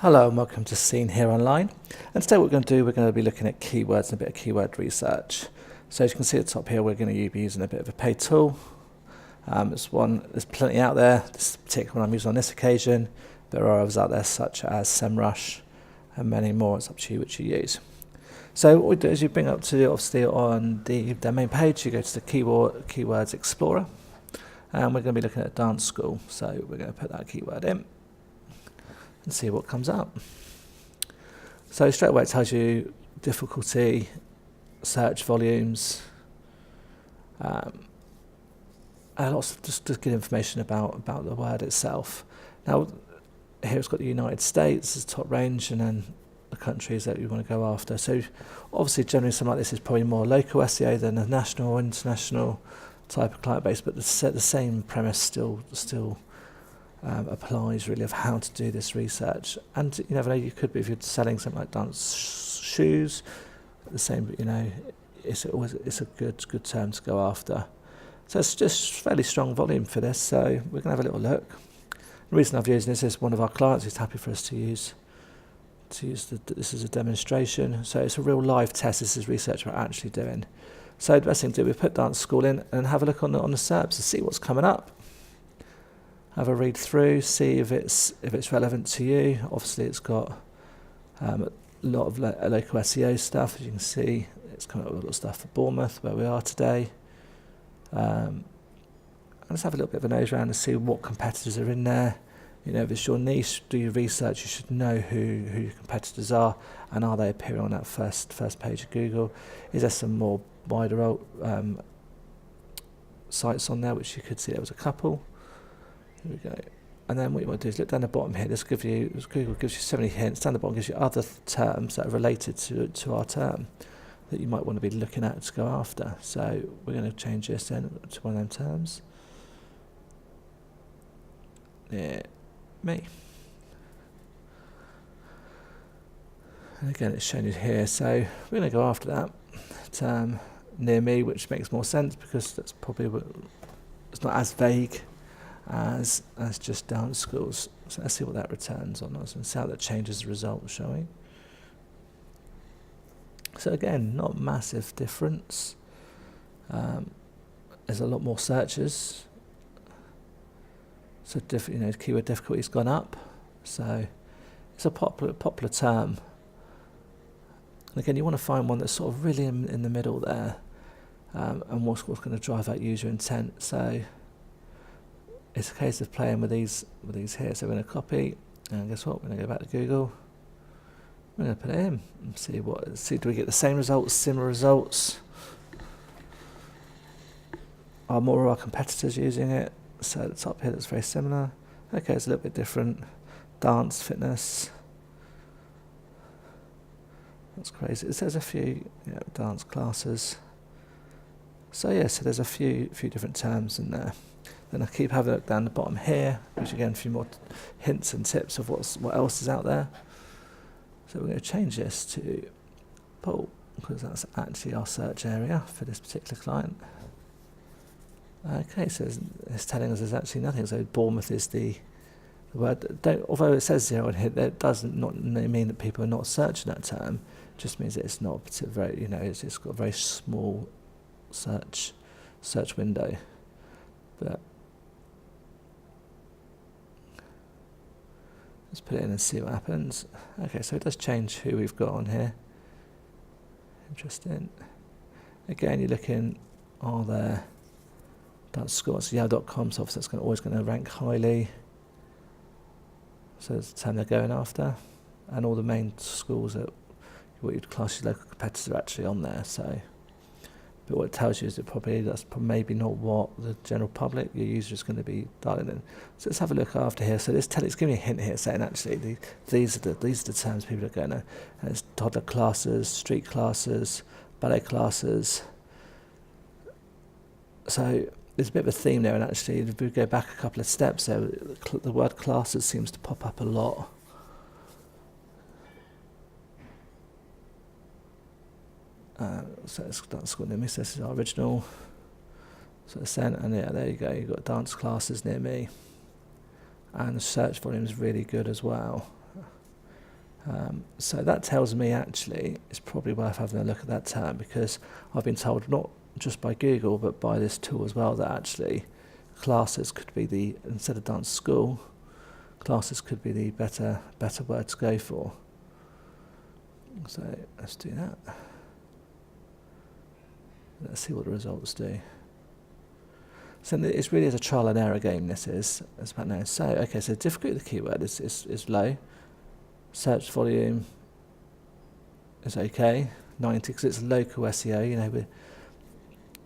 Hello and welcome to Scene Here Online. And today what we're going to do, we're going to be looking at keywords and a bit of keyword research. So as you can see at the top here, we're going to be using a bit of a paid tool. There's plenty out there. This is the particular one I'm using on this occasion. There are others out there such as SEMrush and many more. It's up to you which you use. So what we do is you bring up to, obviously on the main page, you go to the Keywords Explorer. And we're going to be looking at dance school. So we're going to put that keyword in and see what comes up. So straight away it tells you difficulty, search volumes, and lots of just good information about the word itself. Now here it's got the United States as top range and then the countries that you want to go after. So obviously generally something like this is probably more local SEO than a national or international type of client base, but the same premise still applies really of how to do this research. And you never know, you could be, if you're selling something like dance shoes, the same, but it's a good term to go after. So it's just fairly strong volume for this, so we're going to have a little look. The reason I've used this is one of our clients who's happy for us to use this as a demonstration. So it's a real live test. This is research we're actually doing. So the best thing to do, we put dance school in and have a look on the SERPs to see what's coming up. Have a read through, see if it's relevant to you. Obviously, it's got a lot of local SEO stuff. As you can see, it's coming up with a lot of stuff for Bournemouth, where we are today. And let's have a little bit of a nose around and see what competitors are in there. If it's your niche, do your research. You should know who your competitors are, and are they appearing on that first page of Google? Is there some more wider sites on there, which you could see there was a couple. Here we go. And then what you want to do is look down the bottom here. Google gives you so many hints. Down the bottom gives you other terms that are related to our term that you might want to be looking at to go after. So we're going to change this then to one of them terms. Near me. And again, it's shown it here. So we're going to go after that term near me, which makes more sense because that's probably it's not as vague as just dance schools. So let's see what that returns on us and see how that changes the result, shall we? So again, not massive difference. There's a lot more searches. So keyword difficulty's gone up. So it's a popular term. And again, you want to find one that's sort of really in the middle there, and what's going to drive that user intent. So it's a case of playing with these here. So we're going to copy, and guess what? We're going to go back to Google. We're going to put it in and see do we get the same results, similar results? Are more of our competitors using it? So at the top here, that's very similar. Okay, it's a little bit different. Dance, fitness. That's crazy. It says a few dance classes. So yeah, so there's a few different terms in there. Then I keep having a look down the bottom here, which again a few more hints and tips of what else is out there. So we're going to change this to Poole, because that's actually our search area for this particular client. Okay, so it's telling us there's actually nothing. So Bournemouth is the word. Although it says zero on here, that doesn't mean that people are not searching that term. It just means that it's not very, it's got a very small search window. But let's put it in and see what happens. Okay, so it does change who we've got on here. Interesting. Again, you're looking, are there dance schools? Yahoo.com, so obviously that's always going to rank highly. So it's the term they're going after. And all the main schools that what you'd class as local competitors are actually on there. So, but what it tells you is that that's maybe not what the general public, your user, is going to be dialing in. So let's have a look after here. So it's giving me a hint here saying actually these are the terms people are going to. And it's toddler classes, street classes, ballet classes. So there's a bit of a theme there, and actually if we go back a couple of steps there, the word classes seems to pop up a lot. So that's got near me. So this is our original. So sent, and yeah, there you go. You've got dance classes near me, and the search volume is really good as well. So that tells me actually it's probably worth having a look at that term, because I've been told, not just by Google but by this tool as well, that actually classes could be the, instead of dance school, classes could be the better word to go for. So let's do that. Let's see what the results do. So it's really a trial and error game, this is, as about now. So, okay, so the difficulty of the keyword is low. Search volume is okay, 90, because it's local SEO, you know,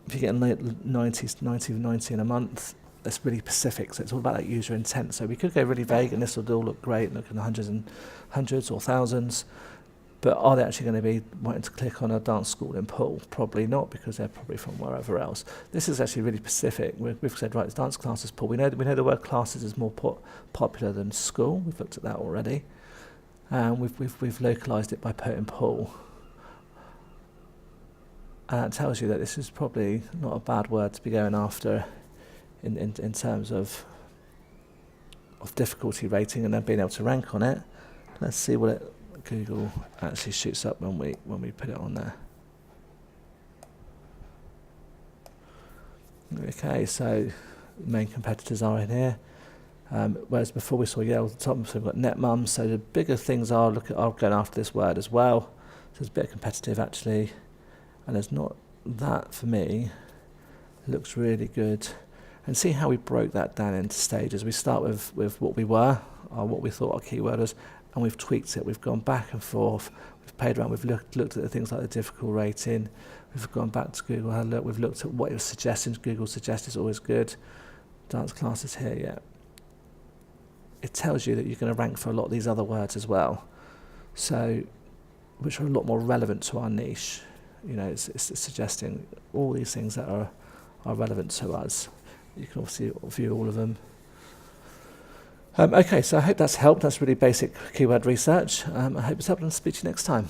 if you're getting 90 in a month, that's really specific, so it's all about that user intent. So we could go really vague and this will all look great, look in hundreds or thousands, but are they actually going to be wanting to click on a dance school in Poole? Probably not, because they're probably from wherever else. This is actually really specific. We've said, right, it's dance classes Poole. We know the word classes is more popular than school. We've looked at that already. We've localised it by putting Poole. And that tells you that this is probably not a bad word to be going after in terms of difficulty rating and then being able to rank on it. Let's see what Google actually shoots up when we put it on there. Okay, so main competitors are in here. Whereas before we saw Yale at the top, so we've got NetMum. So the bigger things are going after this word as well. So it's a bit competitive actually, and there's not that for me. It looks really good. And see how we broke that down into stages. We start with what we were, or what we thought our keyword was, and we've tweaked it. We've gone back and forth. We've played around. We've looked at the things like the difficult rating. We've gone back to Google. Had a look. We've looked at what it was suggesting. Google suggests is always good. Dance classes here, yeah. It tells you that you're going to rank for a lot of these other words as well, so which are a lot more relevant to our niche. You know, it's suggesting all these things that are relevant to us. You can obviously view all of them. Okay, so I hope that's helped. That's really basic keyword research. I hope it's helped, and speak to you next time.